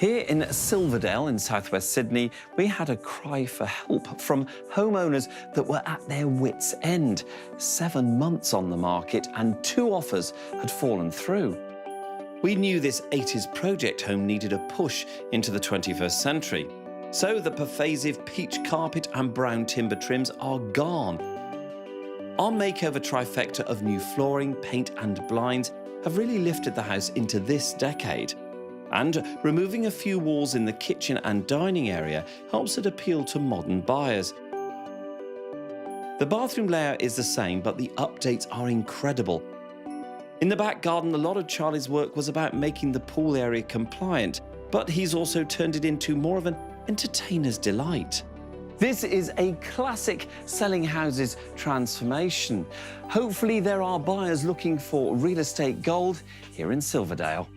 Here in Silverdale in southwest Sydney, we had a cry for help from homeowners that were at their wits' end. 7 months on the market and 2 offers had fallen through. We knew this 80s project home needed a push into the 21st century. So the pervasive peach carpet and brown timber trims are gone. Our makeover trifecta of new flooring, paint and blinds have really lifted the house into this decade. And removing a few walls in the kitchen and dining area helps it appeal to modern buyers. The bathroom layout is the same, but the updates are incredible. In the back garden, a lot of Charlie's work was about making the pool area compliant, but he's also turned it into more of an entertainer's delight. This is a classic selling houses transformation. Hopefully there are buyers looking for real estate gold here in Silverdale.